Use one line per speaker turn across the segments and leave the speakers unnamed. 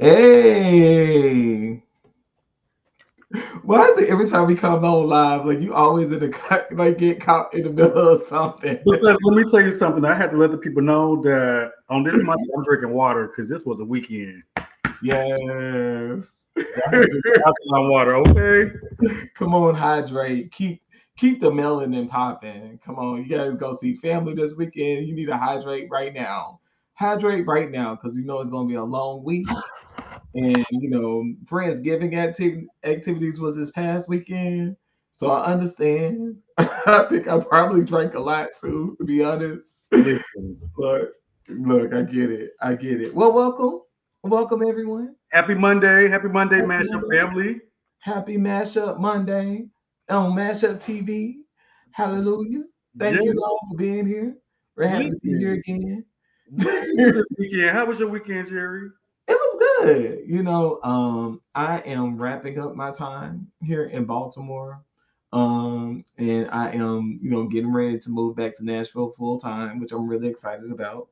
Hey, why is it every time we come on live, like you always in the like get caught in the middle of something?
Because let me tell you something. I had to let the people know that on this month I'm drinking water because this was a weekend.
Yes.
So I had to drink alkaline water. Okay.
Come on, hydrate. Keep the melanin popping. Come on, you gotta go see family this weekend. You need to hydrate right now. Hydrate right now, because you know it's gonna be a long week. And Friendsgiving activities was this past weekend, so I understand. I think I probably drank a lot too, to be honest.
Listen.
But look, I get it. Well, welcome everyone.
Happy Monday. Happy Monday,
Happy
MashUp
Monday.
family.
Happy MashUp Monday on MashUp TV. Hallelujah! Thank you
Yes.
all for being here. We're happy to be here
Listen.
again.
What did you do this weekend? How was your weekend, Jerry?
It was good. I am wrapping up my time here in Baltimore. And I am, getting ready to move back to Nashville full time, which I'm really excited about.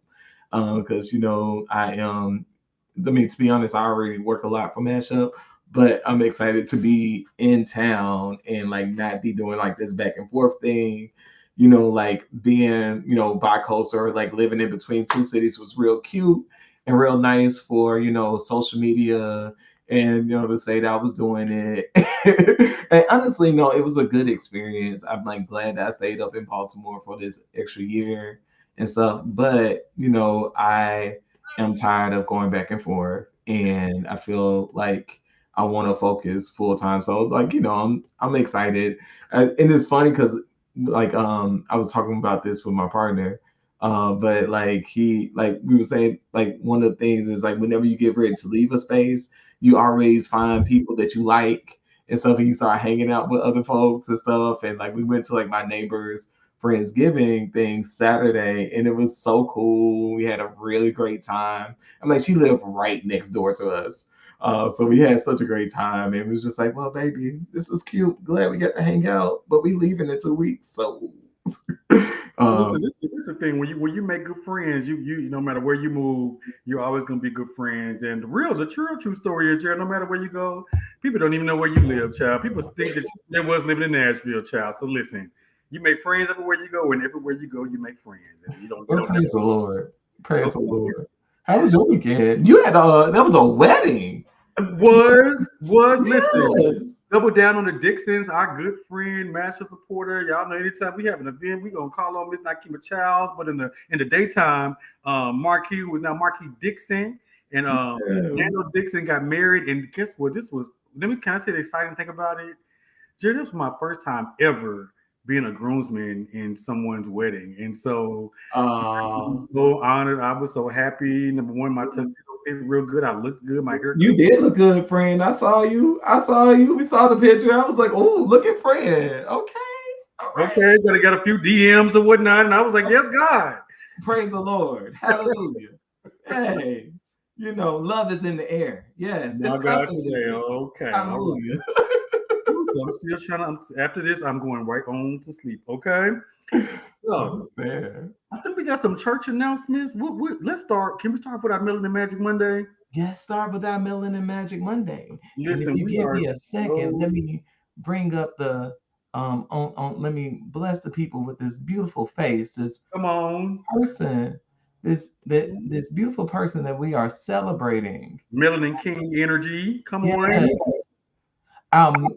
Because, to be honest, I already work a lot for Mashup, but I'm excited to be in town and like not be doing like this back and forth thing. Like being, bi-coastal, like living in between two cities was real cute and real nice for social media and to say that I was doing it. And honestly, no, it was a good experience. I'm like glad that I stayed up in Baltimore for this extra year and stuff. But I am tired of going back and forth, and I feel like I want to focus full time. So like I'm excited, and it's funny because like I was talking about this with my partner. But like we were saying, like one of the things is like whenever you get ready to leave a space, you always find people that you like and stuff, and you start hanging out with other folks and stuff. And like we went to like my neighbor's Friendsgiving thing Saturday, and it was so cool. We had a really great time. I'm like, she lived right next door to us. So we had such a great time. And it was just like, well, baby, this is cute. Glad we got to hang out, but we leaving in 2 weeks. So
Listen,
um,
this is the thing. When you make good friends, you no matter where you move, you're always gonna be good friends. And the true story is, Jared, no matter where you go, people don't even know where you live, child. People think that you was living in Nashville, child. So listen, you make friends everywhere you go, and everywhere you go, you make friends, and you
well,
don't never
praise the Lord. Praise the
okay.
Lord. How was your weekend? You had that was a wedding.
Was listen.
Yes.
Double down on the Dixons, our good friend, master supporter. Y'all know anytime we have an event, we gonna call on Miss Nakima Childs. But in the daytime, Marquis, who is now Marquis Dixon, and
Yes.
Daniel Dixon got married. And guess what? This was, let me kind of tell you the exciting thing about it. Jerry, this was my first time ever being a groomsman in someone's wedding, and so
Uh,
so honored. I was so happy. Number one, my tuxedo fit real good. I looked good. My haircut
you
was
did look good, friend. I saw you. I saw you. We saw the picture. I was like, oh, look at friend. Okay. All right.
okay. Got a few DMs or whatnot, and I was like, yes, God.
Praise the Lord. Hallelujah. Hey, love is in the air. Yes, it's
My God,
confidence
today.
in the
Okay, all right.
Hallelujah.
So I'm still trying to. After this, I'm going right on to sleep. Okay. So
Understand.
I think we got some church announcements. Let's start. Can we start with our Melody Magic Monday?
Yes, start with our Melanin Magic Monday. And if
Listen,
you
we
give
are
me a second,
so.
let me bring up the on let me bless the people with this beautiful face, this
Come on,
person, this beautiful person that we are celebrating.
Melanin King energy. Come
Yes.
on.
Um,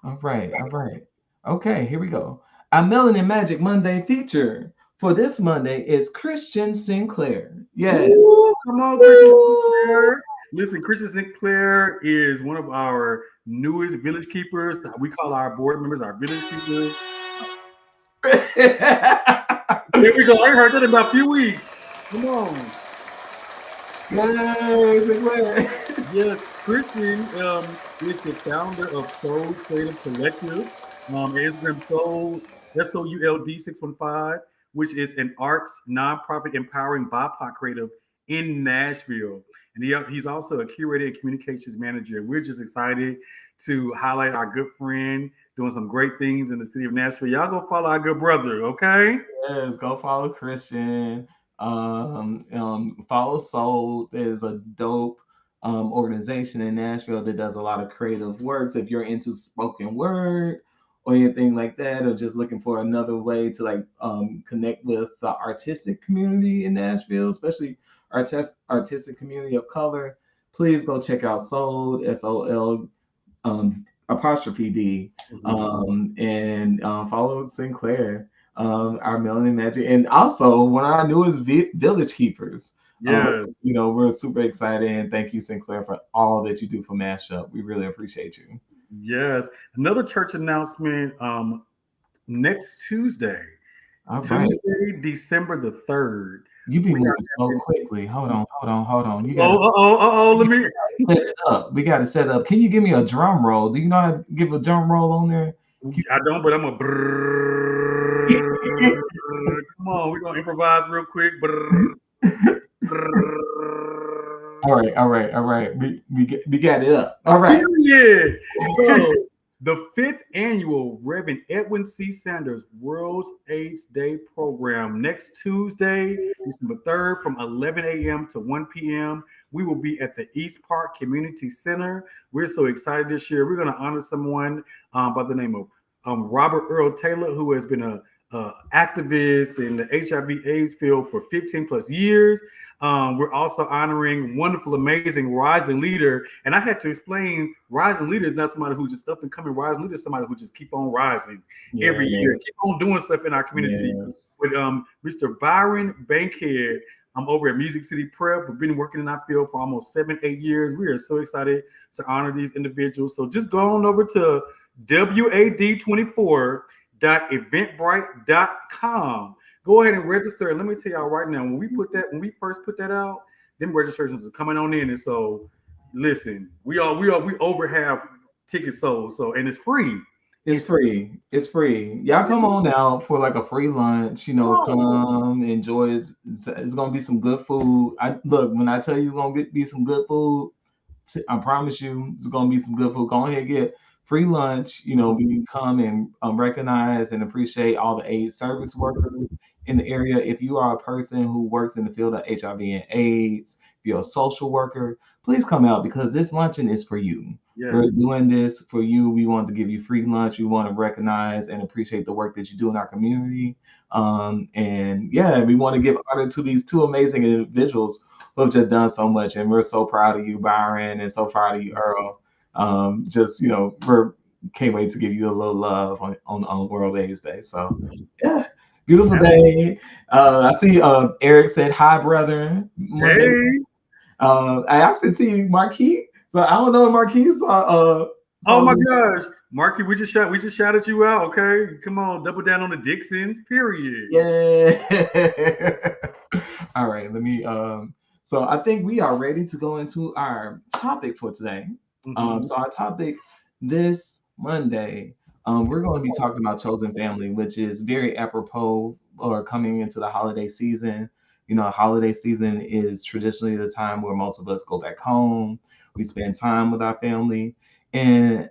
all right, all right. Okay, here we go. Our Melanin Magic Monday feature for this Monday is Christian Sinclair. Yes.
Ooh, come on, Christian
Woo!
Sinclair. Listen, Christian Sinclair is one of our newest village keepers. We call our board members our village keepers. There we go. I heard that in about a few weeks. Come on.
Yes, Sinclair.
Yes, Christian is the founder of Soul Creative Collective. Instagram SOULD615, which is an arts nonprofit empowering BIPOC creative in Nashville. And he's also a curator and communications manager. We're just excited to highlight our good friend doing some great things in the city of Nashville. Y'all go follow our good brother, okay?
Yes, go follow Christian. Follow Soul. There's a dope organization in Nashville that does a lot of creative works. If you're into spoken word or anything like that, or just looking for another way to like connect with the artistic community in Nashville, especially artistic community of color, please go check out Soul, SOL apostrophe D, and follow Sinclair, our Melanin Magic, and also one of our newest Village Keepers.
Yes.
We're super excited, and thank you, Sinclair, for all that you do for Mashup. We really appreciate you.
Yes. Another church announcement next Tuesday,
All right,
December the 3rd.
you be
We are
moving so
having,
quickly. Hold on. You gotta
oh, let me.
set it up. We gotta set up. Can you give me a drum roll? Do you know how to give a drum roll on there?
I don't, but I'm a. Come on, we're gonna improvise real quick.
All right. We got it up. All right.
Period. So the fifth annual Reverend Edwin C. Sanders World's AIDS Day program next Tuesday, December 3rd from 11 a.m. to 1 p.m. We will be at the East Park Community Center. We're so excited this year. We're going to honor someone by the name of Robert Earl Taylor, who has been a activist in the HIV/AIDS field for 15 plus years. We're also honoring wonderful, amazing rising leader. And I had to explain rising leader is not somebody who's just up and coming. Rising leader is somebody who just keep on rising every year,
Yes.
keep on doing stuff in our community.
Yes.
With Mr. Byron Bankhead, I'm over at Music City Prep. We've been working in our field for almost 7-8 years. We are so excited to honor these individuals. So just go on over to wad24.eventbrite.com. Go ahead and register. And let me tell y'all right now, when we first put that out, them registrations are coming on in. And so listen, we over have tickets sold. So and it's free.
It's
It's
free. It's free. Y'all come on out for like a free lunch.
oh,
Come enjoy. It's gonna be some good food. I look when I tell you it's gonna be some good food. I promise you, it's gonna be some good food. Go ahead and get free lunch. We can come and recognize and appreciate all the AIDS service workers in the area. If you are a person who works in the field of HIV and AIDS, if you're a social worker, please come out because this luncheon is for you. We're
yes.
doing this for you. We want to give you free lunch. We want to recognize and appreciate the work that you do in our community. And yeah, we want to give honor to these two amazing individuals who have just done so much. And we're so proud of you, Byron, and so proud of you, Earl. Just, we're can't wait to give you a little love on World AIDS Day. So, yeah, beautiful day. I see Eric said, hi, brother. Monday.
Hey.
I actually see Marquis. So I don't know if Marquis
Oh
saw
my
this.
gosh. Marky, we just shouted you out, okay? Come on, double down on the Dixons, period.
Yeah. All right, let me so I think we are ready to go into our topic for today.
Mm-hmm.
So our topic this Monday, we're going to be talking about chosen family, which is very apropos or coming into the holiday season. Holiday season is traditionally the time where most of us go back home. We spend time with our family. And,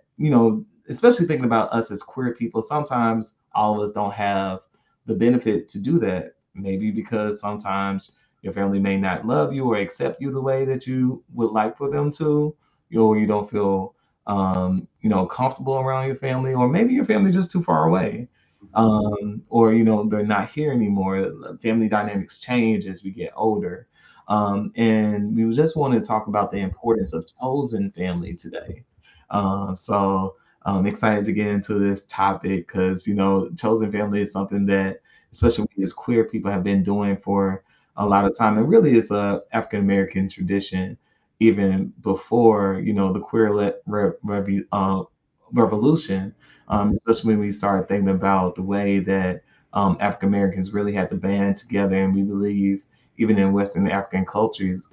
especially thinking about us as queer people, sometimes all of us don't have the benefit to do that. Maybe because sometimes your family may not love you or accept you the way that you would like for them to, or you don't feel, comfortable around your family, or maybe your family just too far away, or they're not here anymore. Family dynamics change as we get older, and we just want to talk about the importance of chosen family today. So I'm excited to get into this topic because chosen family is something that, especially we as queer people, have been doing for a lot of time. And really, it's a African American tradition, even before the queer revolution. Especially when we start thinking about the way that African Americans really had to band together, and we believe even in Western African cultures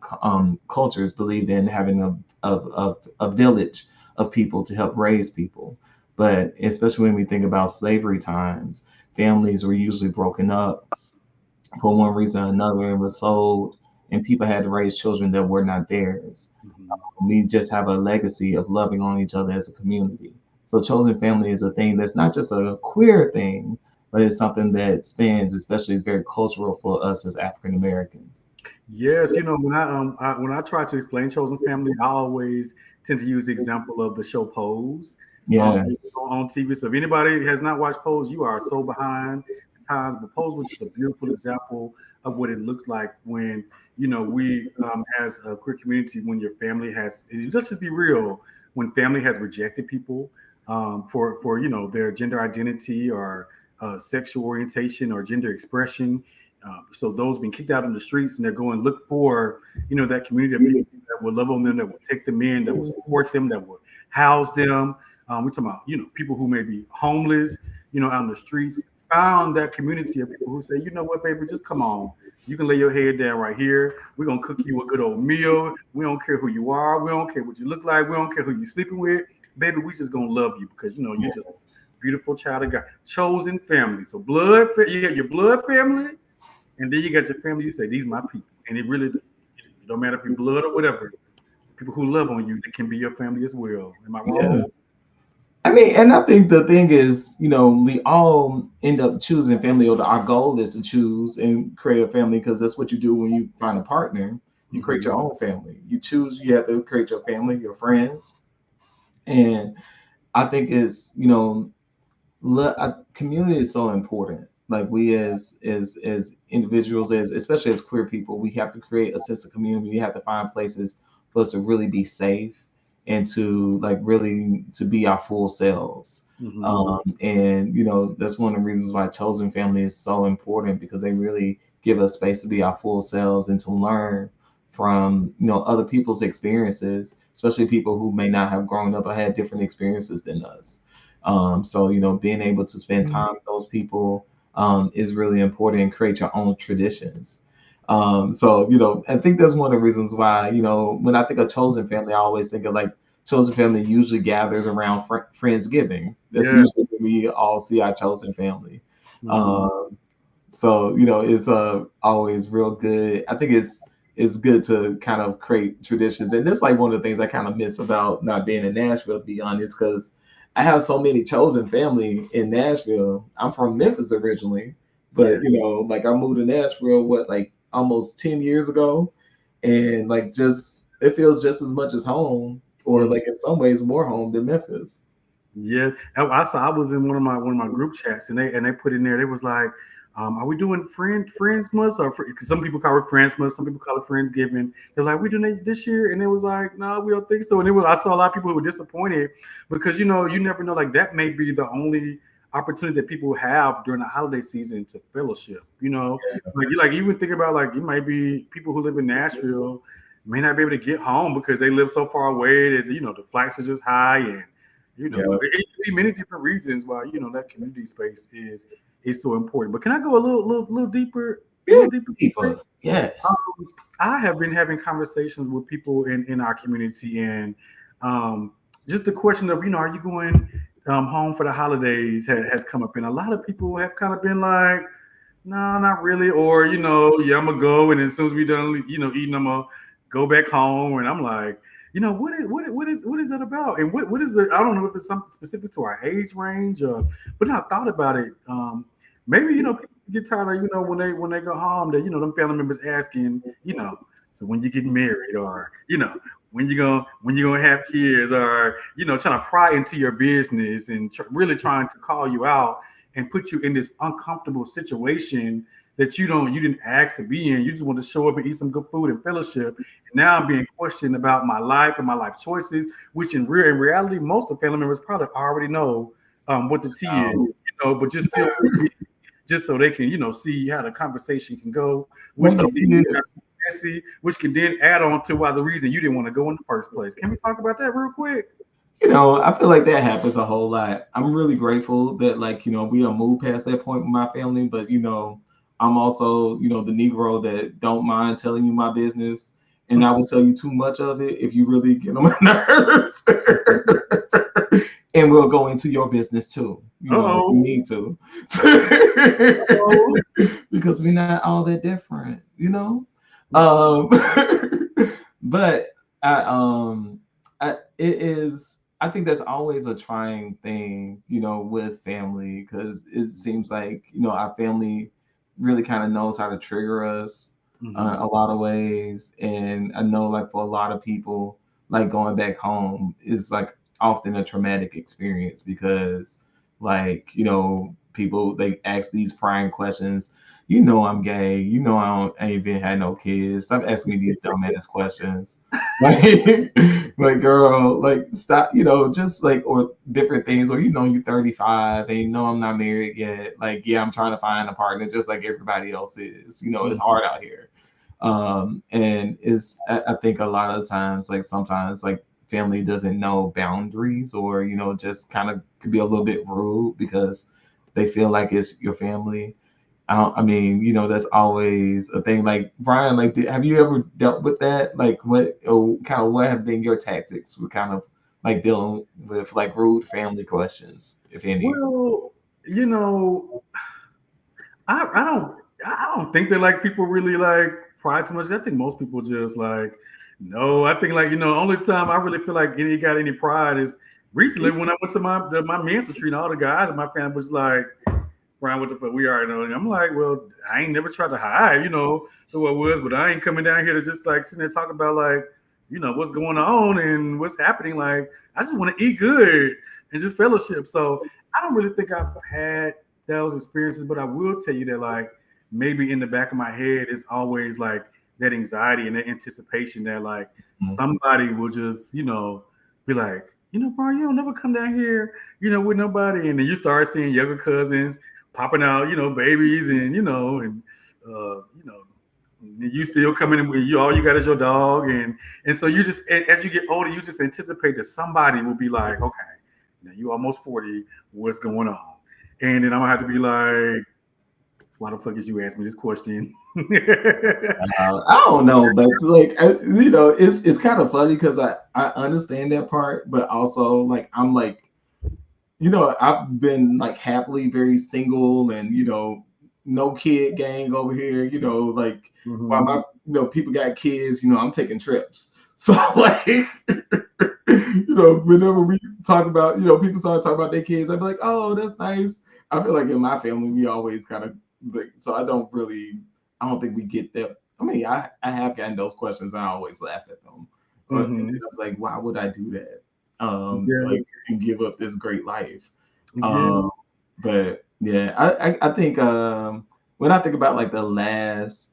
believed in having a village of people to help raise people. But especially when we think about slavery times, families were usually broken up for one reason or another and was sold, and people had to raise children that were not theirs.
Mm-hmm.
We just have a legacy of loving on each other as a community. So, chosen family is a thing that's not just a queer thing, but it's something that spans, especially is very cultural for us as African Americans.
Yes, when I try to explain chosen family, I always tend to use the example of the show Pose
Yes.
on TV. So if anybody has not watched Pose, you are so behind the times. But Pose was just a beautiful example of what it looks like when we as a queer community, when your family has, let's just be real, when family has rejected people for their gender identity or sexual orientation or gender expression. So those being kicked out in the streets, and they're going to look for that community of people that will love on them, that will take them in, that will support them, that will house them. We're talking about people who may be homeless, out in the streets. Found that community of people who say, you know what, baby, just come on. You can lay your head down right here. We're gonna cook you a good old meal. We don't care who you are. We don't care what you look like. We don't care who you're sleeping with, baby. We just gonna love you because you're just a
Yes.
beautiful child of God, chosen family. So blood, you got your blood family, and then you got your family. You say these my people, and it don't matter if you're blood or whatever. People who love on you, they can be your family as well. Am I
Yeah.
wrong?
I mean, and I think the thing is, we all end up choosing family, or our goal is to choose and create a family because that's what you do when you find a partner. You create your
Hmm.
own family. You choose, you have to create your family, your friends. And I think community is so important. Like we as individuals, as especially as queer people, we have to create a sense of community. We have to find places for us to really be safe and to like really to be our full selves.
Hmm.
And that's one of the reasons why chosen family is so important because they really give us space to be our full selves and to learn from other people's experiences, especially people who may not have grown up or had different experiences than us. So being able to spend time with those people is really important and create your own traditions. So I think that's one of the reasons why when I think of chosen family, I always think of like chosen family usually gathers around Friendsgiving. That's
Yeah.
usually when we all see our chosen family.
Hmm.
Um, so it's always real good. I think it's good to kind of create traditions, and that's like one of the things I kind of miss about not being in Nashville, to be honest, because I have so many chosen family in Nashville. I'm from Memphis originally, but
Yes.
like I moved to Nashville like almost 10 years ago, and like just it feels just as much as home, or
Mm.
like in some ways more home than Memphis.
Yes. I saw. I was in one of my group chats, and they put in there. They was like, "Are we doing Friends Month or because some people call it Friends Month, some people call it Friendsgiving." They're like, "We doing it this year," and it was like, "No, we don't think so." And it was. I saw a lot of people who were disappointed because you never know. Like that may be the only opportunity that people have during the holiday season to fellowship. Like you even think about like you might be people who live in Nashville may not be able to get home because they live so far away that the flights are just high and
Yeah,
it could be many different reasons why that community space is so important. But can I go a
yeah,
little deeper? Quick?
people. Yes.
I have been having conversations with people in our community, and um, just the question of are you going home for the holidays has come up, and a lot of people have kind of been like, no, not really, or yeah, I'm gonna go, and as soon as we done eating, I'm gonna go back home, and I'm like. What is that about? And what is it? I don't know if it's something specific to our age range, but I thought about it. Maybe people get tired of when they go home that them family members asking so when you get married or when you gonna have kids or trying to pry into your business and really trying to call you out and put you in this uncomfortable situation that you didn't ask to be in. You just want to show up and eat some good food and fellowship. And now I'm being questioned about my life and my life choices, which in reality, most of the family members probably already know what the tea is,
Um,
but just still just so they can see how the conversation can go,
well,
which can
no,
then messy, which can then add on to why the reason you didn't want to go in the first place. Can we talk about that real quick?
I feel like that happens a whole lot. I'm really grateful that like, we don't move past that point with my family, but I'm also, the Negro that don't mind telling you my business. And I will tell you too much of it if you really get on my nerves. And we'll go into your business too, if we
Uh-oh.
need to.
Uh-oh.
Because we're not all that different. Um but it is. I think that's always a trying thing, with family because it seems like our family really kind of knows how to trigger us. a lot of ways. And I know like for a lot of people, like going back home is like often a traumatic experience because like, people they ask these prying questions. I'm gay. I ain't even had no kids. Stop asking me these dumbass questions. Like, like girl, like stop, just like or different things, or you're 35 and I'm not married yet. Like, yeah, I'm trying to find a partner just like everybody else is. It's hard out here. And I think a lot of times, like sometimes like family doesn't know boundaries, or just kind of could be a little bit rude because they feel like it's your family. I mean, that's always a thing. Like Brian, like, have you ever dealt with that? Like, what have been your tactics with kind of like dealing with like rude family questions, if any?
Well, you know, I don't I don't think that like people really like pry too much. I think most people just like no. I think like only time I really feel like any got any pride is recently when I went to my men's retreat. And all the guys in my family was like, Brian, what the fuck we are, and I'm like, well, I ain't never tried to hide, who I was, but I ain't coming down here to just like sitting there talking about like, what's going on and what's happening. Like, I just want to eat good and just fellowship. So I don't really think I've had those experiences, but I will tell you that like maybe in the back of my head it's always like that anxiety and that anticipation that like somebody will just, be like, Brian, you don't never come down here, with nobody. And then you start seeing younger cousins popping out, babies and you still coming in with you all you got is your dog and so you just as you get older, you just anticipate that somebody will be like, okay, now you almost 40, what's going on? And then I'm gonna have to be like, why the fuck did you ask me this question?
I don't know, but like it's kind of funny because I understand that part, but also like I'm like I've been like happily very single and no kid gang over here, like while my people got kids, I'm taking trips. So like whenever we talk about, people start talking about their kids, I'd be like, oh, that's nice. I feel like in my family we always kind of like, so I don't think we get that. I mean, I have gotten those questions and I always laugh at them. And then I'm like, why would I do that?
Yeah,
Like and give up this great life.
yeah.
Um, but yeah, I think when I think about like the last,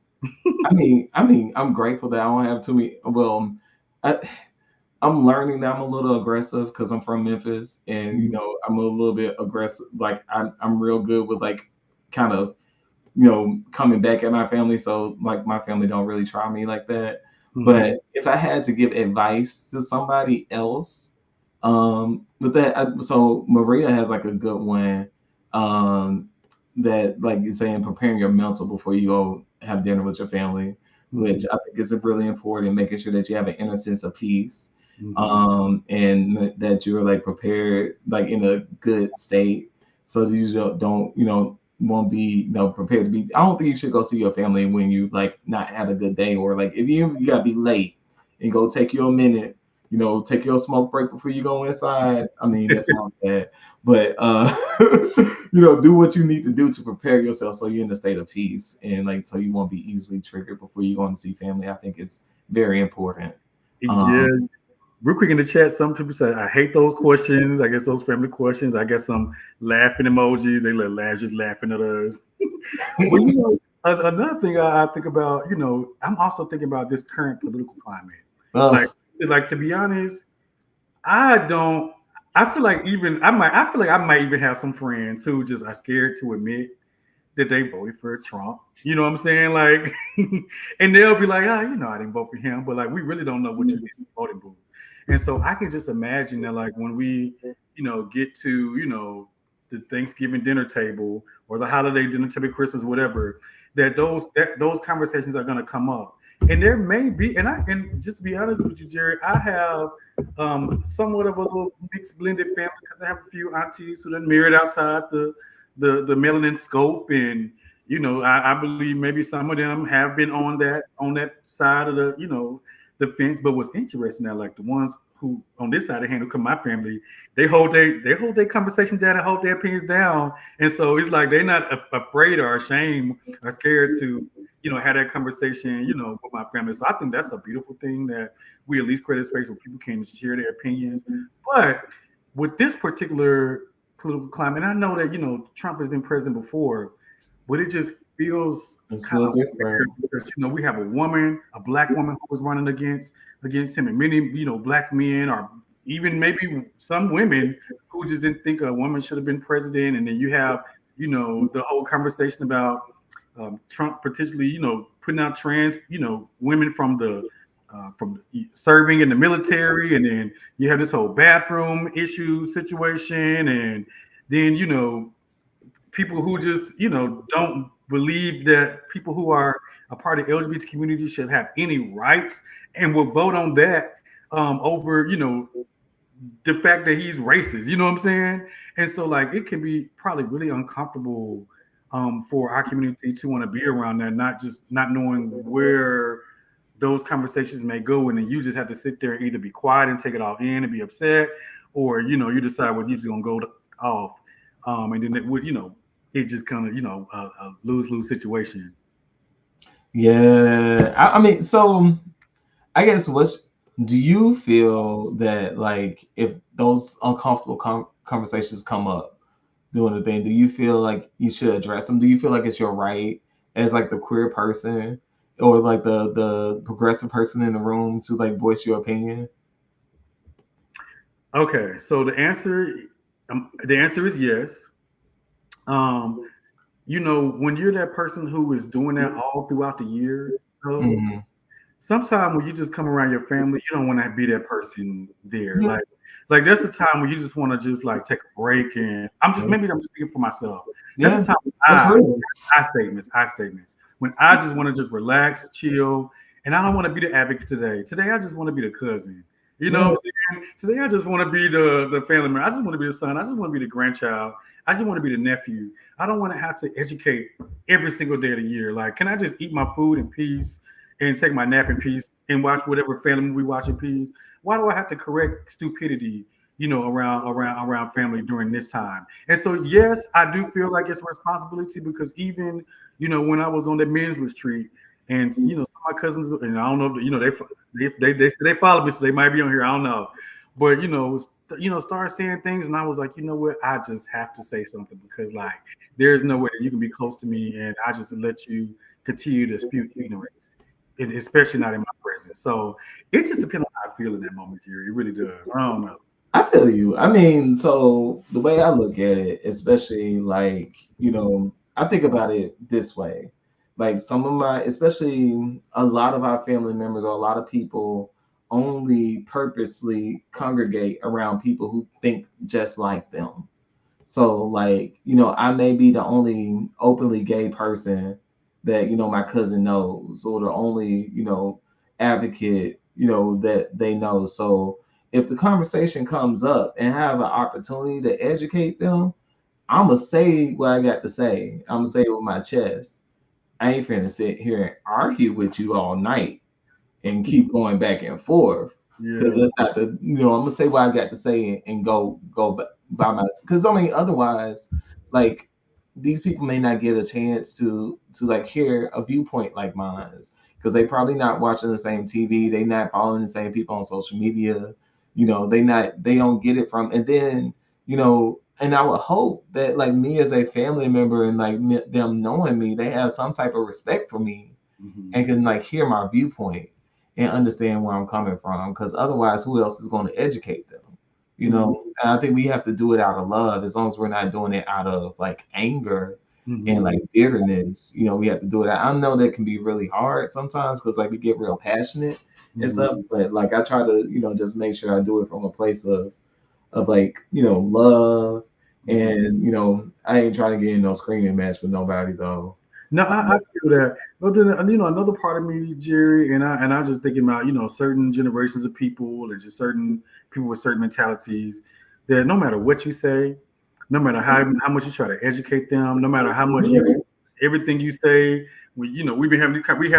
I mean, I'm grateful that I don't have too many. Well, I, I'm learning that I'm a little aggressive because I'm from Memphis, and I'm a little bit aggressive. Like I'm real good with like kind of coming back at my family. So like my family don't really try me like that.
Mm-hmm.
But if I had to give advice to somebody else, with that, so Maria has like a good one, um, that like you're saying, preparing your mental before you go have dinner with your family, which
Mm-hmm.
I think is really important, making sure that you have an inner sense of peace,
Mm-hmm.
and that you're like prepared, like in a good state, so that you don't won't be prepared to be. I don't think you should go see your family when you like not had a good day, or like if you gotta be late and go take you a minute, take your smoke break before you go inside. I mean, that sounds bad, but do what you need to do to prepare yourself so you're in a state of peace, and like so you won't be easily triggered before you go and see family. I think it's very important.
Yeah.
Um,
Real quick in the chat, some people say, I hate those questions. I guess those family questions. I guess some laughing emojis. They laugh, just laughing at us. But another thing I think about, I'm also thinking about this current political climate. Like,
uh,
like to be honest, I don't. I feel like even I might. I feel like I might even have some friends who just are scared to admit that they voted for Trump. You know what I'm saying? Like, and they'll be like, I didn't vote for him, but like, we really don't know what you did in the voting booth. And so I can just imagine that, like, when we, get to, the Thanksgiving dinner table or the holiday dinner table, Christmas, whatever, that those conversations are going to come up. And there may be, and just to be honest with you, Jerry, I have somewhat of a little mixed blended family because I have a few aunties who then married outside the melanin scope, and I believe maybe some of them have been on that side of the fence. But what's interesting now, like the ones who on this side of the hand who come my family, they hold their conversation down and hold their opinions down, and so it's like they're not afraid or ashamed or scared to had that conversation, with my family. So I think that's a beautiful thing that we at least create a space where people can share their opinions. But with this particular political climate, I know that, Trump has been president before, but it just feels
It's a
kind
little
of weird
different.
because, we have a woman, a black woman who was running against him, and many, black men or even maybe some women who just didn't think a woman should have been president. And then you have, the whole conversation about Trump potentially, putting out trans, women from serving in the military, and then you have this whole bathroom issue situation, and then people who just don't believe that people who are a part of the LGBT community should have any rights, and will vote on that over the fact that he's racist. You know what I'm saying? And so like it can be probably really uncomfortable for our community to want to be around that, not knowing where those conversations may go, and then you just have to sit there and either be quiet and take it all in and be upset, or you decide what you're just gonna go off, and then it would it just kind of a lose situation.
Yeah, I mean, so I guess what's do you feel that like if those uncomfortable conversations come up doing the thing, do you feel like you should address them? Do you feel like it's your right as like the queer person or like the progressive person in the room to like voice your opinion?
Okay, so the answer is yes. Um, when you're that person who is doing that all throughout the year, so
Hmm.
sometimes when you just come around your family, you don't want to be that person there.
Yeah,
Like there's a time when you just want to just like take a break, and maybe I'm speaking for myself. There's a
yeah,
time when
that's real.
I statements, when I just want to just relax, chill, and I don't want to be the advocate today. Today I just want to be the cousin. You know
Yeah,
what I'm saying? Today I just want to be the family member. I just want to be the son. I just want to be the grandchild. I just want to be the nephew. I don't want to have to educate every single day of the year. Like, can I just eat my food in peace and take my nap in peace and watch whatever family movie we watch in peace? Why do I have to correct stupidity, around family during this time? And so, yes, I do feel like it's a responsibility because even, when I was on the men's retreat, and some of my cousins, and I don't know if they say they follow me, so they might be on here. I don't know, but start saying things, and I was like, you know what? I just have to say something because like there's no way that you can be close to me, and I just let you continue to spew ignorance, and especially not in my presence. So it just depends on how I feel in that moment, Jerry. It really does. I don't know.
I feel you. I mean, so the way I look at it, especially like, I think about it this way. Like some of my, especially a lot of our family members or a lot of people only purposely congregate around people who think just like them. So like, I may be the only openly gay person that, my cousin knows or the only, advocate, that they know. So if the conversation comes up and have an opportunity to educate them, I'ma say what I got to say. I'ma say it with my chest. I ain't finna sit here and argue with you all night and keep going back and forth because
Yeah.
that's not the I'm gonna say what I got to say and go by my because I mean otherwise like these people may not get a chance to like hear a viewpoint like mine because they probably not watching the same TV, they not following the same people on social media, they don't get it from and then and I would hope that like me as a family member and like them knowing me, they have some type of respect for me
Hmm.
and can like hear my viewpoint and understand where I'm coming from. Because otherwise, who else is going to educate them?
Hmm.
And I think we have to do it out of love, as long as we're not doing it out of like anger and
Hmm.
like bitterness. We have to do it. I know that can be really hard sometimes because like we get real passionate and stuff.
Hmm.
But like I try to, just make sure I do it from a place of like love.
Hmm.
And I ain't trying to get in no screaming match with nobody though.
No, I feel that. But then, another part of me, Jerry, and I just thinking about certain generations of people and just certain people with certain mentalities that no matter what you say, no matter how much you try to educate them, no matter how much you everything you say, we have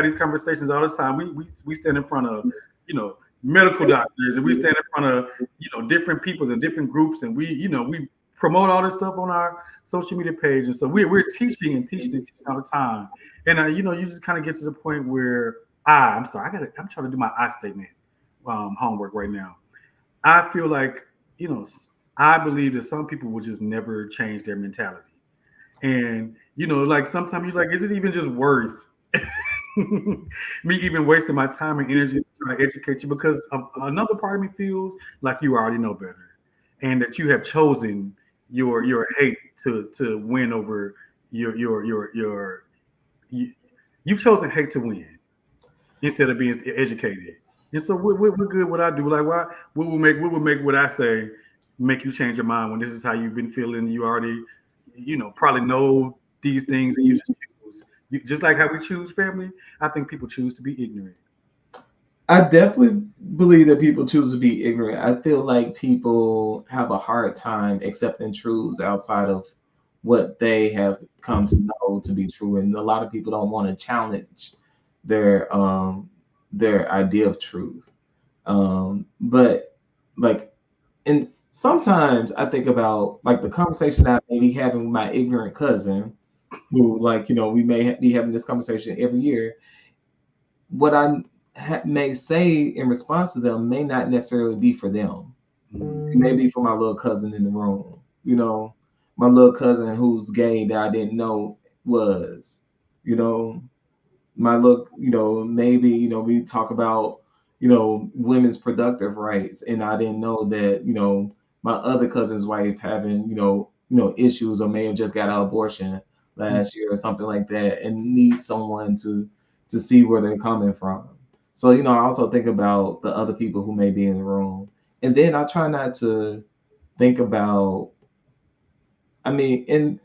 these conversations all the time. We stand in front of medical doctors, and we stand in front of different peoples and different groups, and we promote all this stuff on our social media page, and so we're teaching and teaching and teaching all the time. And you just kind of get to the point where I'm sorry, I'm trying to do my I statement homework right now. I feel like you know I believe that some people will just never change their mentality, and like sometimes you're like, is it even just worth me even wasting my time and energy to try to educate you? Because another part of me feels like you already know better, and that you have chosen your hate to win over your you, you've chosen hate to win instead of being educated. And so we're good. What I do, like, why? What would make what I say make you change your mind when this is how you've been feeling? You already, probably know these things, and you just choose. Just like how we choose family, I think people choose to be ignorant.
I definitely believe that people choose to be ignorant. I feel like people have a hard time accepting truths outside of what they have come to know to be true, and a lot of people don't want to challenge their their idea of truth. But like, and sometimes I think about like the conversation I may be having with my ignorant cousin, who like we may be having this conversation every year. What I may say in response to them may not necessarily be for them. It may be for my little cousin in the room. My little cousin who's gay that I didn't know was. You know, my look, maybe, we talk about, women's productive rights, and I didn't know that, my other cousin's wife having, issues or may have just got an abortion last year or something like that and need someone to see where they're coming from. So, I also think about the other people who may be in the room. And then I try not to think about, I mean, and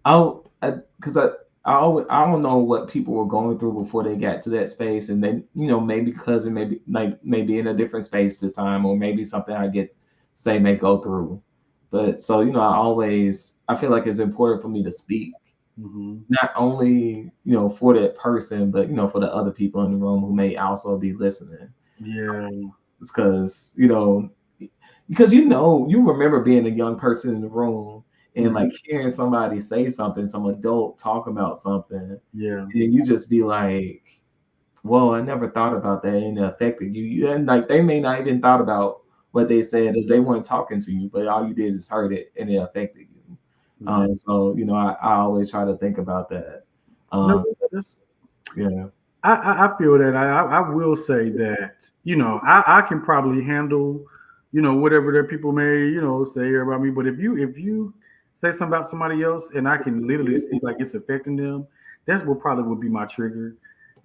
because I always, I don't know what people were going through before they got to that space, and then maybe cousin maybe like maybe in a different space this time, or maybe something I get say may go through. But so I feel like it's important for me to speak,
Hmm.
not only for that person, but for the other people in the room who may also be listening.
Yeah.
It's because you remember being a young person in the room and
Hmm.
like hearing somebody say something, some adult talk about something,
Yeah.
and you just be like, "Whoa, I never thought about that, and it affected you." And like they may not even thought about what they said if they weren't talking to you, but all you did is heard it and it affected you.
Yeah.
So I always try to think about that.
No,
Um,
that's
yeah.
I feel that I will say that I can probably handle whatever that people may say about me. But if you say something about somebody else and I can literally see like it's affecting them, that's what probably would be my trigger.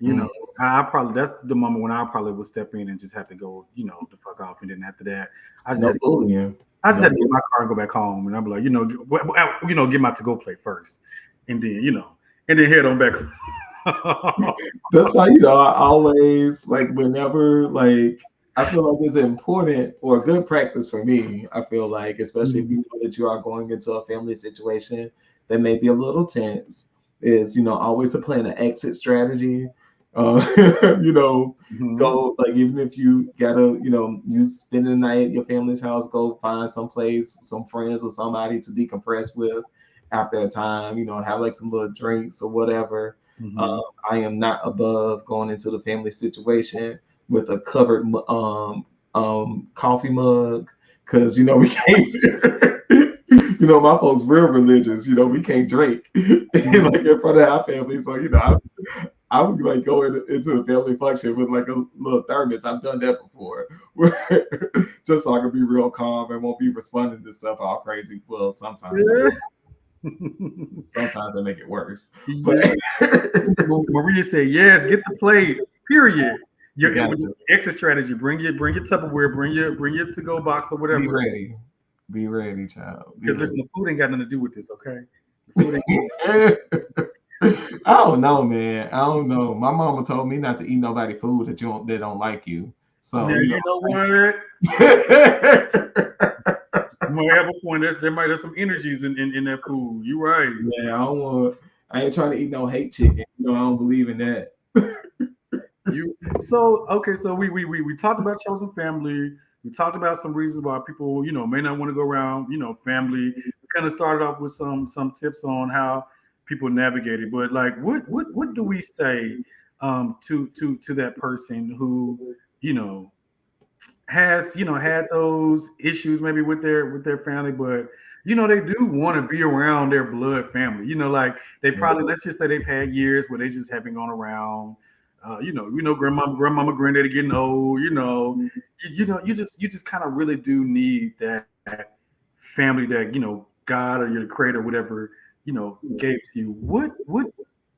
You
Mm,
know, I probably that's the moment when I probably would step in and just have to go the fuck off. And then after that, I just
no
had to
bullying.
I just
No
had to get in
bullying.
my car and go back home. And I'm like get my to go plate first, and then and then head on back.
That's why, I always like whenever like I feel like it's important or a good practice for me. I feel like, especially if you know that you are going into a family situation that may be a little tense, is always to plan an exit strategy. Uh, you know,
Mhm.
go like even if you gotta, you spend the night at your family's house, go find some place, some friends or somebody to decompress with after a time. Have like some little drinks or whatever.
Mhm.
I am not above going into the family situation with a covered coffee mug because we can't. My folks real religious. We can't drink
Mhm.
like in front of our family. So I would like go into a family function with like a little thermos. I've done that before, just so I can be real calm and won't be responding to stuff all crazy. Well,
Yeah.
sometimes I make it worse, but
Yeah. Maria said, "Yes, get the plate. Period.
you
Your
got
with your
to
exit strategy. Bring your Tupperware. Bring your to go box or
be
whatever.
ready. Be ready, child. Be
Because listen,
ready.
the food ain't got nothing to do with this. Okay, the food ain't.
I don't know, man. I don't know. My mama told me not to eat nobody food that don't like you.
Now
So
you know what?
yeah,
You might have a point. There might have some energies in that food. You right.
I don't want. I ain't trying to eat no hate chicken. I don't believe in that.
You so okay. So we talked about chosen family. We talked about some reasons why people, may not want to go around, family. We kind of started off with some tips on how people navigate it. But like, what do we say to that person who, you know, has had those issues maybe with their family, but they do want to be around their blood family. Like they probably, let's just say they've had years where they just haven't gone around. Grandmama, granddaddy getting old. You just kind of really do need that family that God or your creator, whatever gave to you. What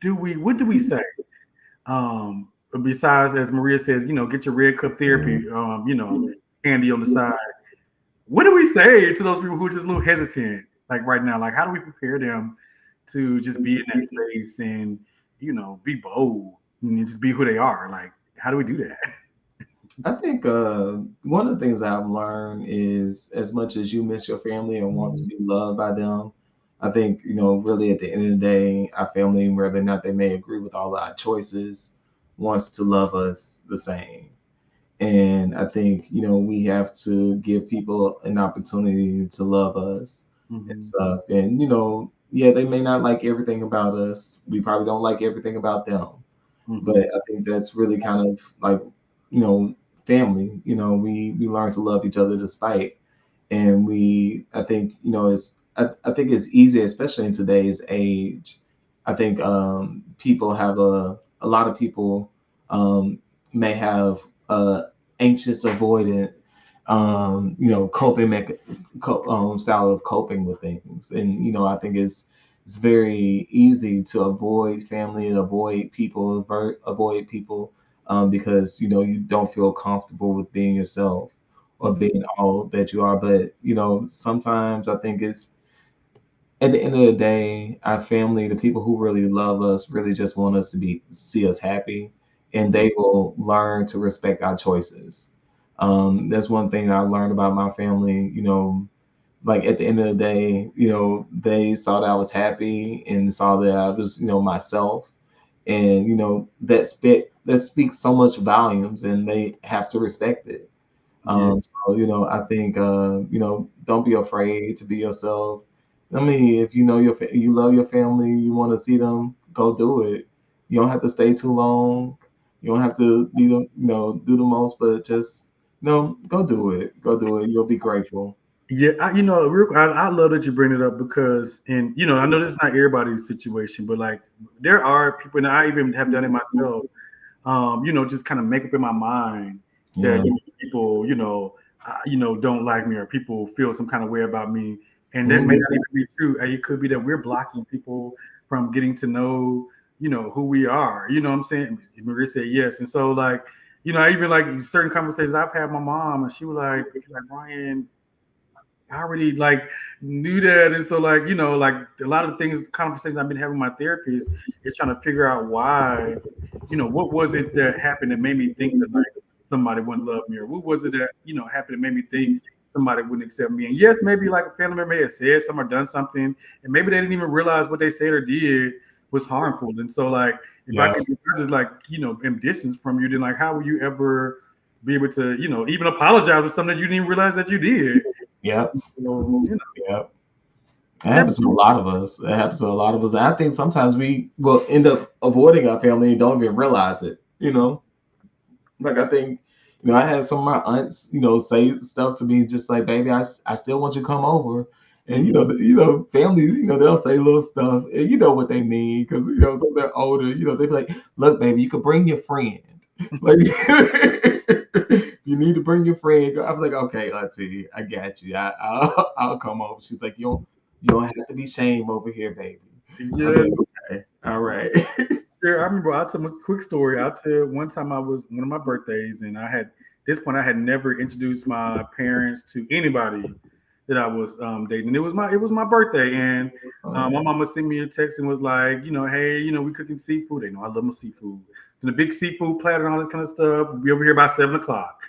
do we say? Besides, as Maria says, get your red cup therapy, candy on the side. What do we say to those people who are just a little hesitant, like right now? Like, how do we prepare them to just be in that space and, be bold and just be who they are? Like, how do we do that?
I think one of the things I've learned is as much as you miss your family and want to be loved by them, I think, really at the end of the day, our family, whether or not they may agree with all our choices, wants to love us the same. And I think, we have to give people an opportunity to love us and
Mm-hmm.
stuff. And, yeah, they may not like everything about us. We probably don't like everything about them. But
Mm-hmm.
I think that's really kind of like, you know, family. We learn to love each other despite. And I think, I think it's easy, especially in today's age. I think people have a lot of people um, may have anxious, avoidant, coping style of coping with things, and I think it's very easy to avoid family, avoid people, avoid people because you don't feel comfortable with being yourself or
Mm-hmm.
being all that you are. But sometimes I think it's at the end of the day, our family, the people who really love us, really just want us to see us happy, and
Mm-hmm.
they will learn to respect our choices. That's one thing I learned about my family. Like at the end of the day, they saw that I was happy and saw that I was, myself, and that speaks so much volumes, and they have to respect it.
Yeah.
So I think don't be afraid to be yourself. I mean, if you love your family, you want to see them, go do it. You don't have to stay too long. You don't have to be do the most, but just go do it. Go do it. You'll be grateful.
Yeah, I love that you bring it up because, and I know this is not everybody's situation, but like there are people, and I even have done it myself. Just kind of make up in my mind that
Yeah,
people, don't like me or people feel some kind of way about me, and that may
hmm
not even be true. It could be that we're blocking people from getting to know, who we are. You know what I'm saying? Maria said yes, and so like, I even like certain conversations I've had with my mom, and she was like Ryan. I already like knew that, and so like like a lot of the things, conversations I've been having with my therapist is trying to figure out why, what was it that happened that made me think that like somebody wouldn't love me, or what was it that happened that made me think somebody wouldn't accept me. And yes, maybe like a family member may have said something or done something, and maybe they didn't even realize what they said or did was harmful. And so like if I
yeah,
can just like am distance from you, then like how will you ever be able to even apologize for something that you didn't even realize that you did?
yep,
So,
yep. It happens to a lot of us. It happens to a lot of us. And I think sometimes we will end up avoiding our family and don't even realize it. Like I think, I had some of my aunts, say stuff to me just like, "Baby, I still want you to come over." And
mhm.
family, they'll say little stuff, and you know what they mean because some they're older. They be like, "Look, baby, you could bring your friend. Like, you need to bring your friend." I'm like, "Okay, auntie, I got you. I'll come over." She's like, "You don't have to be shame over here, baby." I'm
Yeah,
like, "Okay, all right."
yeah. I remember. I'll tell a quick story. I'll tell one time I was one of my birthdays, and this point I had never introduced my parents to anybody that I was dating. It was my birthday, and my mama sent me a text and was like, hey, we cooking seafood. They know I love my seafood. And a big seafood platter and all this kind of stuff. We'll be over here by 7 o'clock.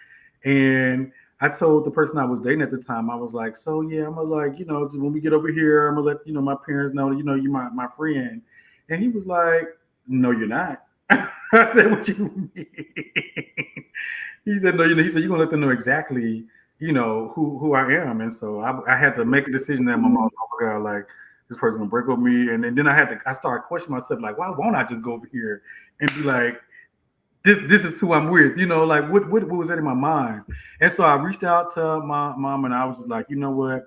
And I told the person I was dating at the time, I was like, so yeah, I'm gonna like, just when we get over here, I'm gonna let my parents know that you're my friend. And he was like, no, you're not. I said, what you mean? He said, no, he said, you're gonna let them know exactly, who I am. And so I had to make a decision that my mom was, oh my God, like this person gonna break with me. And then I started questioning myself, like, why won't I just go over here and be like, this is who I'm with, like what was that in my mind? And so I reached out to my mom and I was just like, you know what?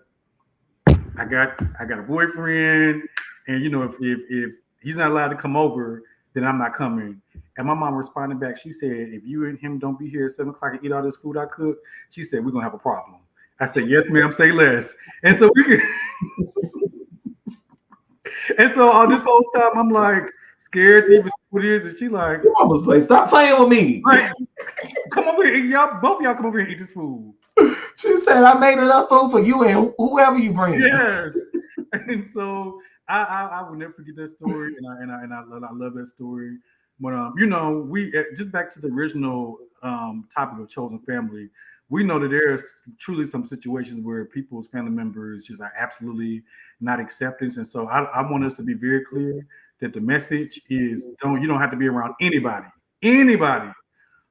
I got a boyfriend, and if he's not allowed to come over, then I'm not coming. And my mom responded back. She said, if you and him don't be here at 7 o'clock and eat all this food I cook, she said we're gonna have a problem. I said, yes, ma'am, say less. And so and so all this whole time I'm like scared to even see what it is, and she like,
I was like, stop playing with me.
like, come over here, y'all, both of y'all come over here and eat this food.
She said, I made enough food for you and whoever you bring.
Yes. And so I will never forget that story, and I love that story. But we just back to the original topic of chosen family. We know that there's truly some situations where people's family members just are absolutely not acceptance, and so I want us to be very clear that the message is you don't have to be around anybody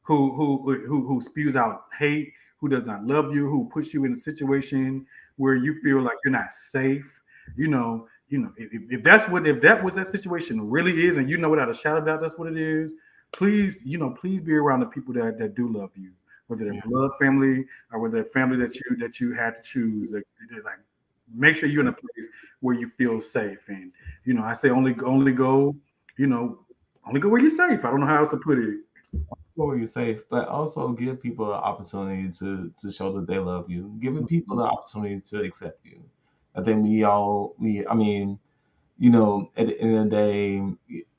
who spews out hate, who does not love you, who puts you in a situation where you feel like you're not safe. If that was that situation really is, and without a shadow of doubt that's what it is, please be around the people that do love you, whether they're blood family or whether they're family that you had to choose. Like, make sure you're in a place where you feel safe. And I say only go, only go where you're safe. I don't know how else to put it.
Where you're safe, but also give people the opportunity to show that they love you. Giving people the opportunity to accept you. I think I mean, at the end of the day,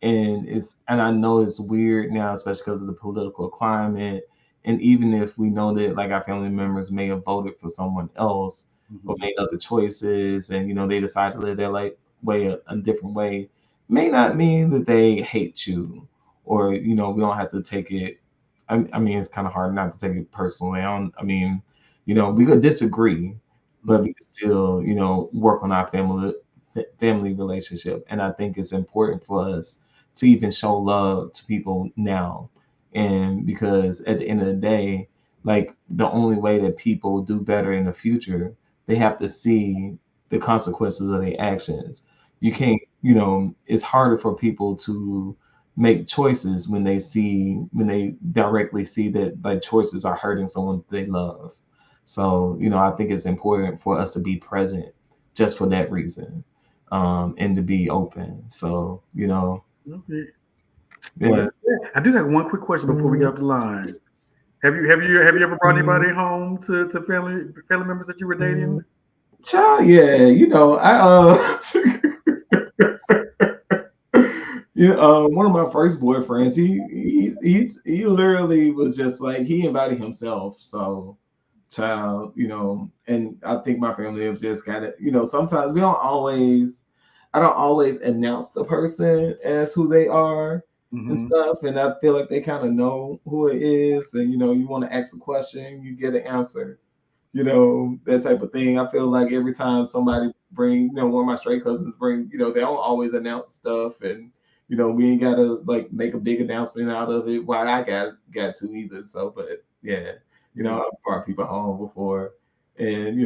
and I know it's weird now, especially because of the political climate, and even if we know that like our family members may have voted for someone else or
Mm-hmm.
made other choices, and they decide to live their like way a different way, may not mean that they hate you, or we don't have to take it. I mean, it's kind of hard not to take it personally. I mean, we could disagree, but we could still, work on our family relationship. And I think it's important for us to even show love to people now. And because at the end of the day, like the only way that people do better in the future, they have to see the consequences of their actions. You can't, it's harder for people to make choices when they directly see that like choices are hurting someone they love. So, I think it's important for us to be present just for that reason, and to be open. So,
Okay. Well,
yeah.
I do have one quick question before we get off the line. Have you ever brought anybody home to family members that you were dating?
Child, yeah, I one of my first boyfriends, he literally was just like he invited himself. So, child, and I think my family have just got it. Sometimes I don't always announce the person as who they are and
Mm-hmm.
stuff, and I feel like they kind of know who it is, and you want to ask a question, you get an answer, that type of thing. I feel like every time somebody bring, one of my straight cousins bring, they don't always announce stuff, and we ain't gotta like make a big announcement out of it. Why I got to either. So, but yeah,
Yeah.
I've brought people home before, and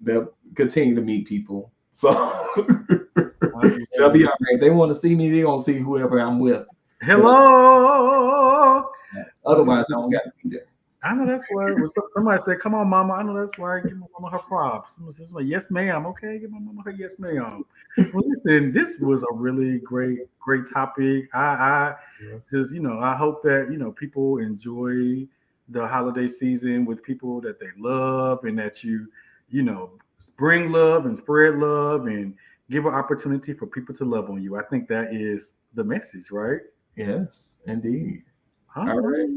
they'll continue to meet people. So
I
they'll
love
be
it.
all right. They want to see me. They gonna see whoever I'm with. But
Hello.
otherwise, I don't got to be there.
I know that's why. Somebody said, "Come on, mama." I know that's why. Give my mama her props. Someone says, like, "Yes, ma'am." Okay, give my mama her yes, ma'am. Well, listen, this was a really great topic. I
Yes.
just, I hope that people enjoy the holiday season with people that they love, and that you know, bring love and spread love and give an opportunity for people to love on you. I think that is the message, right?
Yes, indeed.
All
All right.
right.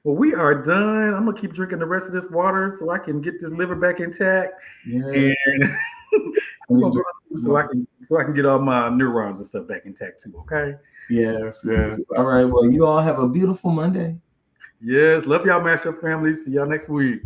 Well, we are done. I'm gonna keep drinking the rest of this water so I can get this liver back intact,
Yeah.
and
I
I'm
need
gonna
to
go to sleep so I can get all my neurons and stuff back intact too. Okay.
Yes, yes. All right. Well, you all have a beautiful Monday.
Yes. Love y'all, mashup family. See y'all next week.